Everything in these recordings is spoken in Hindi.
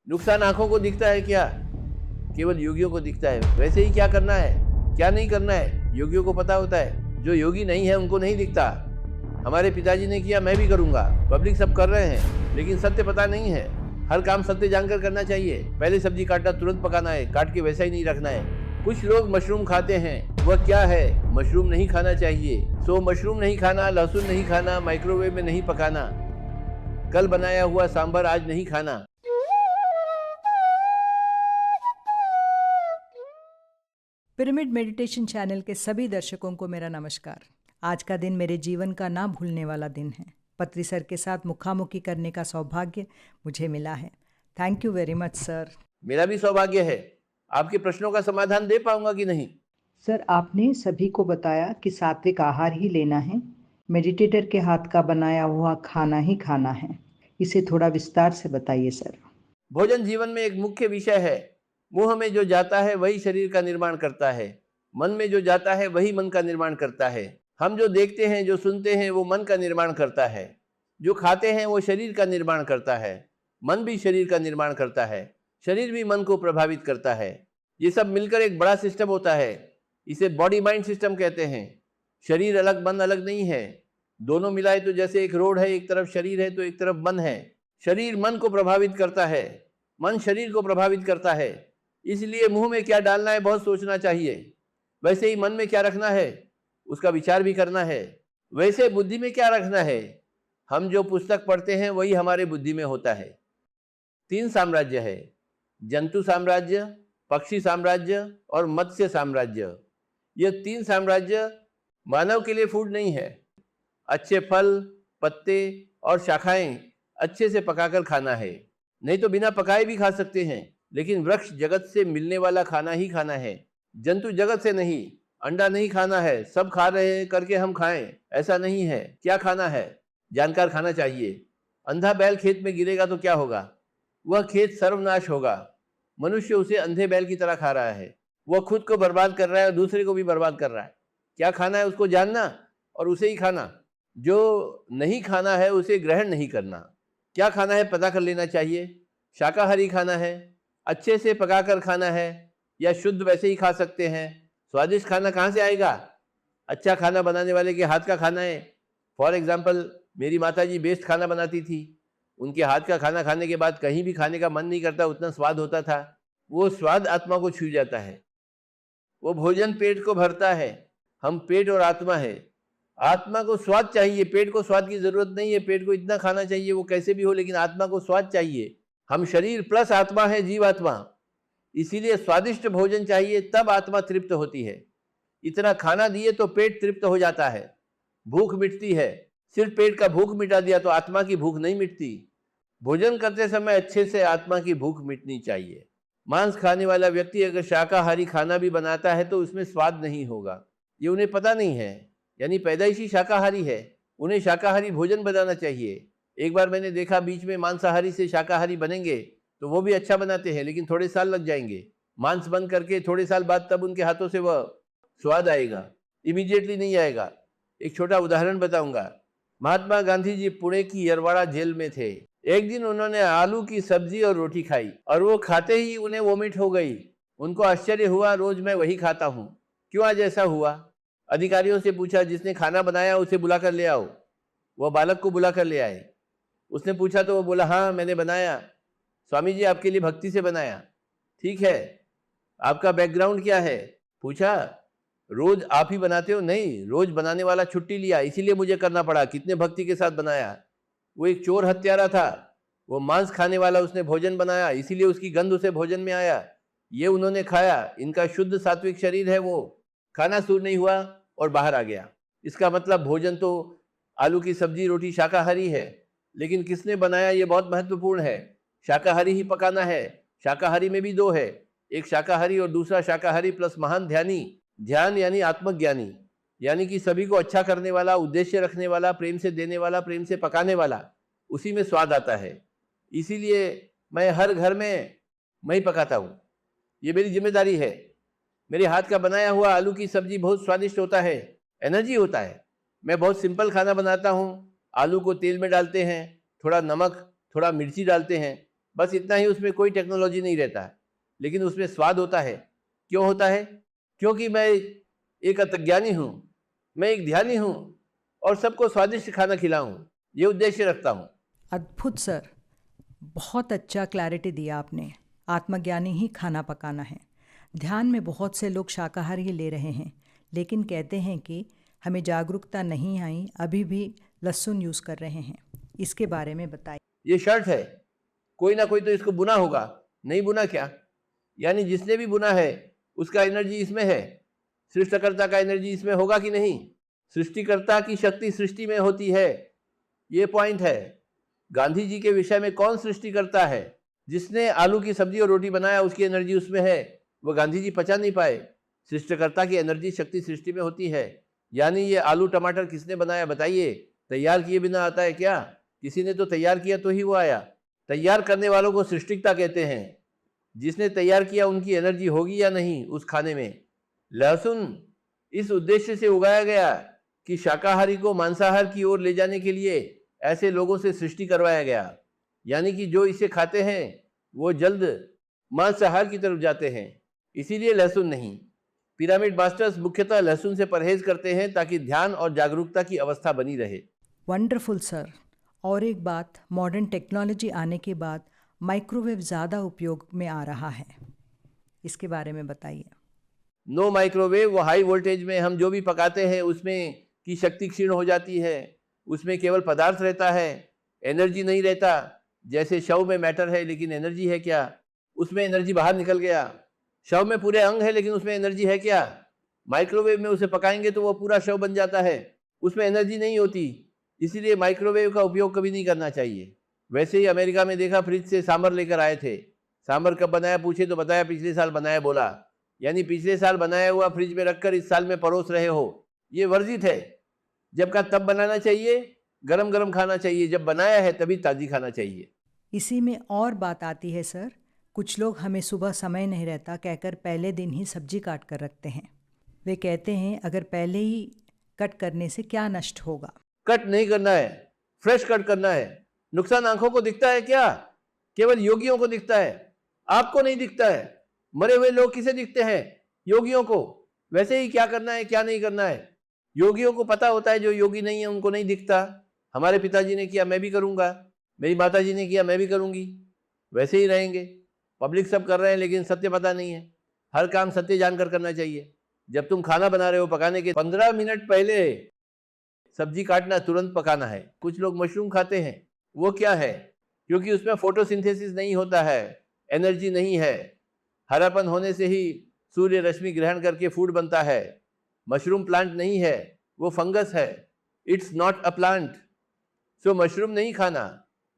नुकसान आंखों को दिखता है क्या? केवल योगियों को दिखता है। वैसे ही क्या करना है, क्या नहीं करना है, योगियों को पता होता है। जो योगी नहीं है उनको नहीं दिखता। हमारे पिताजी ने किया, मैं भी करूंगा। पब्लिक सब कर रहे हैं, लेकिन सत्य पता नहीं है। हर काम सत्य जानकर करना चाहिए। पहले सब्जी काटना, तुरंत पकाना है, काट के वैसा ही नहीं रखना है। कुछ लोग मशरूम खाते हैं, वह क्या है? मशरूम नहीं खाना चाहिए। सो मशरूम नहीं खाना, लहसुन नहीं खाना, माइक्रोवेव में नहीं पकाना, कल बनाया हुआ सांभर आज नहीं खाना। पिरामिड मेडिटेशन चैनल के सभी दर्शकों को मेरा नमस्कार। आज का दिन मेरे जीवन का ना भूलने वाला दिन है। पत्री सर के साथ मुखामुखी करने का सौभाग्य मुझे मिला है। Thank you very much sir. मेरा भी सौभाग्य है। आपके प्रश्नों का समाधान दे पाऊंगा कि नहीं? सर, आपने सभी को बताया कि सात्विक आहार ही लेना है, मेडिटेटर के हाथ का बनाया हुआ खाना ही खाना है। इसे थोड़ा विस्तार से बताइए सर। भोजन जीवन में एक मुख्य विषय है। मुंह में जो जाता है वही शरीर का निर्माण करता है। मन में जो जाता है वही मन का निर्माण करता है। हम जो देखते हैं, जो सुनते हैं, वो मन का निर्माण करता है। जो खाते हैं वो शरीर का निर्माण करता है। मन भी शरीर का निर्माण करता है। शरीर भी मन को प्रभावित करता है। ये सब मिलकर एक बड़ा सिस्टम होता है। इसे बॉडी माइंड सिस्टम कहते हैं। शरीर अलग, मन अलग नहीं है। दोनों मिलाए तो जैसे एक रोड है, एक तरफ शरीर है तो एक तरफ मन है। शरीर मन को प्रभावित करता है, मन शरीर को प्रभावित करता है। इसलिए मुंह में क्या डालना है बहुत सोचना चाहिए। वैसे ही मन में क्या रखना है उसका विचार भी करना है। वैसे बुद्धि में क्या रखना है, हम जो पुस्तक पढ़ते हैं वही हमारे बुद्धि में होता है। 3 साम्राज्य है, जंतु साम्राज्य, पक्षी साम्राज्य और मत्स्य साम्राज्य। ये 3 साम्राज्य मानव के लिए फूड नहीं है। अच्छे फल, पत्ते और शाखाएं अच्छे से पकाकर खाना है। नहीं तो बिना पकाए भी खा सकते हैं, लेकिन वृक्ष जगत से मिलने वाला खाना ही खाना है। जंतु जगत से नहीं। अंडा नहीं खाना है, सब खा रहे हैं करके हम खाएं, ऐसा नहीं है। क्या खाना है जानकर खाना चाहिए। अंधा बैल खेत में गिरेगा तो क्या होगा? वह खेत सर्वनाश होगा। मनुष्य उसे अंधे बैल की तरह खा रहा है। वह खुद को बर्बाद कर रहा है और दूसरे को भी बर्बाद कर रहा है। क्या खाना है उसको जानना और उसे ही खाना। जो नहीं खाना है उसे ग्रहण नहीं करना। क्या खाना है पता कर लेना चाहिए। शाकाहारी खाना है, अच्छे से पकाकर खाना है, या शुद्ध वैसे ही खा सकते हैं। स्वादिष्ट खाना कहाँ से आएगा? अच्छा खाना बनाने वाले के हाथ का खाना है। फॉर एग्जाम्पल, मेरी माताजी बेस्ट खाना बनाती थी। उनके हाथ का खाना खाने के बाद कहीं भी खाने का मन नहीं करता, उतना स्वाद होता था। वो स्वाद आत्मा को छू जाता है। वो भोजन पेट को भरता है। हम पेट और आत्मा है। आत्मा को स्वाद चाहिए, पेट को स्वाद की जरूरत नहीं है। पेट को इतना खाना चाहिए वो कैसे भी हो, लेकिन आत्मा को स्वाद चाहिए। हम शरीर प्लस आत्मा है, जीवात्मा। इसीलिए स्वादिष्ट भोजन चाहिए, तब आत्मा तृप्त होती है। इतना खाना दिए तो पेट तृप्त हो जाता है, भूख मिटती है। सिर्फ पेट का भूख मिटा दिया तो आत्मा की भूख नहीं मिटती। भोजन करते समय अच्छे से आत्मा की भूख मिटनी चाहिए। मांस खाने वाला व्यक्ति अगर शाकाहारी खाना भी बनाता है तो उसमें स्वाद नहीं होगा। ये उन्हें पता नहीं है, यानी पैदाइशी शाकाहारी है। उन्हें शाकाहारी भोजन बनाना चाहिए। एक बार मैंने देखा, बीच में मांसाहारी से शाकाहारी बनेंगे तो वो भी अच्छा बनाते हैं, लेकिन थोड़े साल लग जाएंगे। मांस बंद करके थोड़े साल बाद तब उनके हाथों से वह स्वाद आएगा, इमीडिएटली नहीं आएगा। एक छोटा उदाहरण बताऊंगा। महात्मा गांधी जी पुणे की यरवाड़ा जेल में थे। एक दिन उन्होंने आलू की सब्जी और रोटी खाई और वो खाते ही उन्हें वोमिट हो गई। उनको आश्चर्य हुआ, रोज मैं वही खाता हूँ, क्यों आज ऐसा हुआ? अधिकारियों से पूछा, जिसने खाना बनाया उसे बुला कर ले आओ। वह बालक को बुला कर ले आए। उसने पूछा तो वो बोला, हाँ मैंने बनाया स्वामी जी, आपके लिए भक्ति से बनाया। ठीक है, आपका बैकग्राउंड क्या है? पूछा, रोज आप ही बनाते हो? नहीं, रोज बनाने वाला छुट्टी लिया, इसीलिए मुझे करना पड़ा। कितने भक्ति के साथ बनाया। वो एक चोर हत्यारा था, वो मांस खाने वाला, उसने भोजन बनाया, इसीलिए उसकी गंध उसे भोजन में आया। ये उन्होंने खाया, इनका शुद्ध सात्विक शरीर है। वो खाना सूट नहीं हुआ और बाहर आ गया। इसका मतलब भोजन तो आलू की सब्जी रोटी शाकाहारी है, लेकिन किसने बनाया ये बहुत महत्वपूर्ण है। शाकाहारी ही पकाना है। शाकाहारी में भी 2 है, एक शाकाहारी और दूसरा शाकाहारी प्लस महान ध्यानी। ध्यान यानी आत्मज्ञानी, यानी कि सभी को अच्छा करने वाला, उद्देश्य रखने वाला, प्रेम से देने वाला, प्रेम से पकाने वाला। उसी में स्वाद आता है। इसीलिए मैं हर घर में मैं ही पकाता हूँ, ये मेरी जिम्मेदारी है। मेरे हाथ का बनाया हुआ आलू की सब्जी बहुत स्वादिष्ट होता है, एनर्जी होता है। मैं बहुत सिंपल खाना बनाता हूँ। आलू को तेल में डालते हैं, थोड़ा नमक, थोड़ा मिर्ची डालते हैं, बस इतना ही, उसमें कोई टेक्नोलॉजी नहीं रहता है, लेकिन उसमें स्वाद होता है। क्यों होता है? क्योंकि मैं एक अतज्ञानी हूँ, मैं एक ध्यानी हूँ और सबको स्वादिष्ट खाना खिलाऊं, ये उद्देश्य रखता हूँ। अद्भुत सर, बहुत अच्छा क्लैरिटी दिया आपने। आत्मज्ञानी ही खाना पकाना है। ध्यान में बहुत से लोग शाकाहारी ले रहे हैं, लेकिन कहते हैं कि हमें जागरूकता नहीं आई, अभी भी लहसुन यूज़ कर रहे हैं। इसके बारे में बताइए। ये शर्ट है, कोई ना कोई तो इसको बुना होगा, नहीं बुना क्या? यानी जिसने भी बुना है उसका एनर्जी इसमें है, सृष्टिकर्ता का एनर्जी इसमें होगा कि नहीं? सृष्टिकर्ता की शक्ति सृष्टि में होती है, ये पॉइंट है। गांधी जी के विषय में कौन सृष्टि करता है? जिसने आलू की सब्जी और रोटी बनाया उसकी एनर्जी उसमें है, वो गांधी जी पचा नहीं पाए। सृष्टिकर्ता की एनर्जी शक्ति सृष्टि में होती है। यानी ये आलू टमाटर किसने बनाया बताइए? तैयार किए बिना आता है क्या? किसी ने तो तैयार किया तो ही वो आया। तैयार करने वालों को सृष्टिकर्ता कहते हैं। जिसने तैयार किया उनकी एनर्जी होगी या नहीं उस खाने में? लहसुन इस उद्देश्य से उगाया गया कि शाकाहारी को मांसाहार की ओर ले जाने के लिए ऐसे लोगों से सृष्टि करवाया गया। यानी कि जो इसे खाते हैं वो जल्द मांसाहार की तरफ जाते हैं, इसीलिए लहसुन नहीं। पिरामिड मास्टर्स मुख्यतः लहसुन से परहेज करते हैं ताकि ध्यान और जागरूकता की अवस्था बनी रहे। Wonderful sir. और एक बात, मॉडर्न टेक्नोलॉजी आने के बाद माइक्रोवेव ज़्यादा उपयोग में आ रहा है, इसके बारे में बताइए। नो माइक्रोवेव, वो हाई वोल्टेज में हम जो भी पकाते हैं उसमें की शक्ति क्षीण हो जाती है। उसमें केवल पदार्थ रहता है, एनर्जी नहीं रहता। जैसे शव में मैटर है लेकिन एनर्जी है क्या? उसमें एनर्जी बाहर निकल गया। शव में पूरे अंग है लेकिन उसमें एनर्जी है क्या? माइक्रोवेव में उसे पकाएंगे तो वो पूरा शव बन जाता है, उसमें एनर्जी नहीं होती। इसीलिए माइक्रोवेव का उपयोग कभी नहीं करना चाहिए। वैसे ही अमेरिका में देखा, फ्रिज से सांभर लेकर आए थे। सांभर कब बनाया पूछे तो बताया पिछले साल बनाया बोला। यानी पिछले साल बनाया हुआ फ्रिज में रखकर इस साल में परोस रहे हो, ये वर्जित है। जब का तब बनाना चाहिए, गरम गरम खाना चाहिए, जब बनाया है तभी ताज़ी खाना चाहिए। इसी में और बात आती है सर, कुछ लोग हमें सुबह समय नहीं रहता कहकर पहले दिन ही सब्जी काट कर रखते हैं। वे कहते हैं अगर पहले ही कट करने से क्या नष्ट होगा? कट नहीं करना है, फ्रेश कट करना है। नुकसान आंखों को दिखता है क्या? केवल योगियों को दिखता है, आपको नहीं दिखता है। मरे हुए लोग किसे दिखते हैं? योगियों को। वैसे ही क्या करना है क्या नहीं करना है योगियों को पता होता है, जो योगी नहीं है उनको नहीं दिखता। हमारे पिताजी ने किया मैं भी करूंगा, मेरी माताजी ने किया मैं भी करूंगी, वैसे ही रहेंगे। पब्लिक सब कर रहे हैं लेकिन सत्य पता नहीं है। हर काम सत्य जानकर करना चाहिए। जब तुम खाना बना रहे हो, पकाने के 15 मिनट पहले सब्जी काटना, तुरंत पकाना है। कुछ लोग मशरूम खाते हैं, वो क्या है? क्योंकि उसमें फोटोसिंथेसिस नहीं होता है, एनर्जी नहीं है। हरापन होने से ही सूर्य रश्मि ग्रहण करके फूड बनता है। मशरूम प्लांट नहीं है, वो फंगस है। It's not a plant. So mushroom नहीं खाना,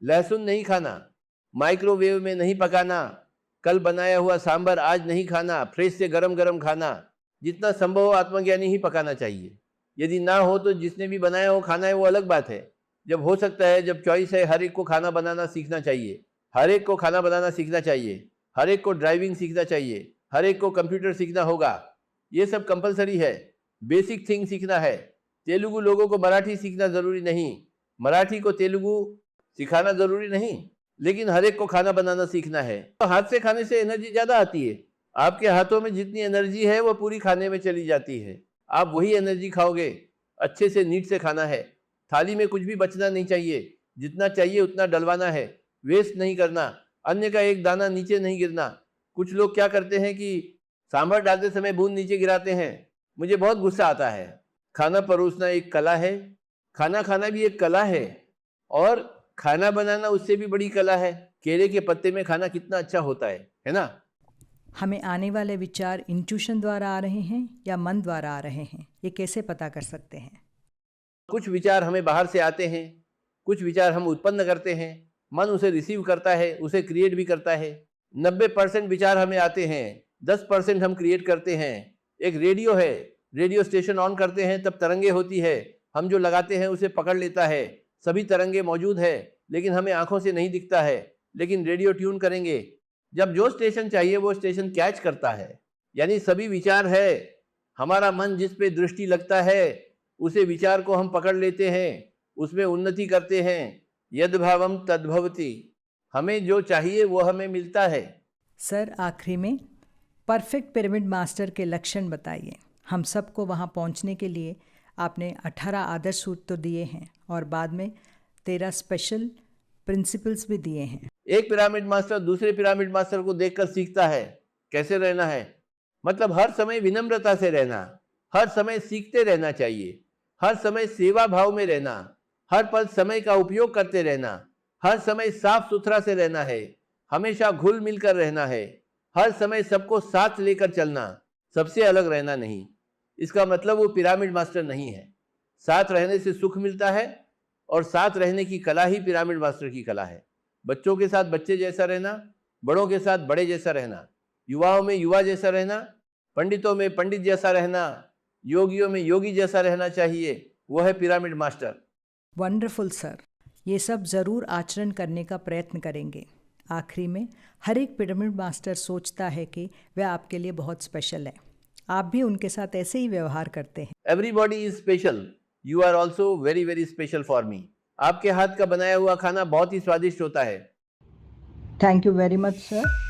लहसुन नहीं खाना, माइक्रोवेव में नहीं पकाना, कल बनाया हुआ सांभर आज नहीं खाना, फ्रेश से गरम गरम खाना। जितना संभव हो आत्मज्ञानी ही पकाना चाहिए। यदि ना हो तो जिसने भी बनाया हो खाना है, वो अलग बात है। जब हो सकता है, जब चॉइस है, हर एक को खाना बनाना सीखना चाहिए। हर एक को खाना बनाना सीखना चाहिए। हर एक को ड्राइविंग सीखना चाहिए। हर एक को कंप्यूटर सीखना होगा। ये सब कंपलसरी है, बेसिक थिंग सीखना है। तेलुगु लोगों को मराठी सीखना ज़रूरी नहीं, मराठी को तेलुगु सिखाना ज़रूरी नहीं, लेकिन हर एक को खाना बनाना सीखना है। तो हाथ से खाने से एनर्जी ज़्यादा आती है। आपके हाथों में जितनी एनर्जी है वो पूरी खाने में चली जाती है। आप वही एनर्जी खाओगे। अच्छे से नीट से खाना है। थाली में कुछ भी बचना नहीं चाहिए, जितना चाहिए उतना डलवाना है, वेस्ट नहीं करना, अन्य का एक दाना नीचे नहीं गिरना। कुछ लोग क्या करते हैं कि सांभर डालते समय बूंद नीचे गिराते हैं, मुझे बहुत गुस्सा आता है। खाना परोसना एक कला है, खाना खाना भी एक कला है, और खाना बनाना उससे भी बड़ी कला है। केले के पत्ते में खाना कितना अच्छा होता है ना? हमें आने वाले विचार इंट्यूशन द्वारा आ रहे हैं या मन द्वारा आ रहे हैं, ये कैसे पता कर सकते हैं? कुछ विचार हमें बाहर से आते हैं, कुछ विचार हम उत्पन्न करते हैं, मन उसे रिसीव करता है, उसे क्रिएट भी करता है। 90% विचार हमें आते हैं, 10% हम क्रिएट करते हैं। एक रेडियो है, रेडियो स्टेशन ऑन करते हैं तब तरंगे होती है, हम जो लगाते हैं उसे पकड़ लेता है। सभी तरंगे मौजूद है लेकिन हमें आंखों से नहीं दिखता है। लेकिन रेडियो ट्यून करेंगे, जब जो स्टेशन चाहिए वो स्टेशन कैच करता है। यानी सभी विचार है, हमारा मन जिस पे दृष्टि लगता है उसे विचार को हम पकड़ लेते हैं, उसमें उन्नति करते हैं। यद भावम तद्भवति। हमें जो चाहिए वो हमें मिलता है। सर, आखिरी में परफेक्ट पिरामिड मास्टर के लक्षण बताइए। हम सबको वहाँ पहुँचने के लिए आपने 18 आदर्श सूत्र तो दिए हैं और बाद में 13 स्पेशल प्रिंसिपल्स भी दिए हैं। एक पिरामिड मास्टर दूसरे पिरामिड मास्टर को देखकर सीखता है कैसे रहना है। मतलब हर समय विनम्रता से रहना, हर समय सीखते रहना चाहिए, हर समय सेवा भाव में रहना, हर पल समय का उपयोग करते रहना, हर समय साफ सुथरा से रहना है, हमेशा घुल मिलकर रहना है, हर समय सबको साथ लेकर चलना, सबसे अलग रहना नहीं। इसका मतलब वो पिरामिड मास्टर नहीं है। साथ रहने से सुख मिलता है और साथ रहने की कला ही पिरामिड मास्टर की कला है। बच्चों के साथ बच्चे जैसा रहना, बड़ों के साथ बड़े जैसा रहना, युवाओं में युवा जैसा रहना, पंडितों में पंडित जैसा रहना, योगियों में योगी जैसा रहना चाहिए। वो है पिरामिड मास्टर। वंडरफुल सर, ये सब ज़रूर आचरण करने का प्रयत्न करेंगे। आखिरी में हर एक पिरामिड मास्टर सोचता है कि वह आपके लिए बहुत स्पेशल है। आप भी उनके साथ ऐसे ही व्यवहार करते हैं। Everybody is special, you are also very very special for me. आपके हाथ का बनाया हुआ खाना बहुत ही स्वादिष्ट होता है। Thank you very much sir.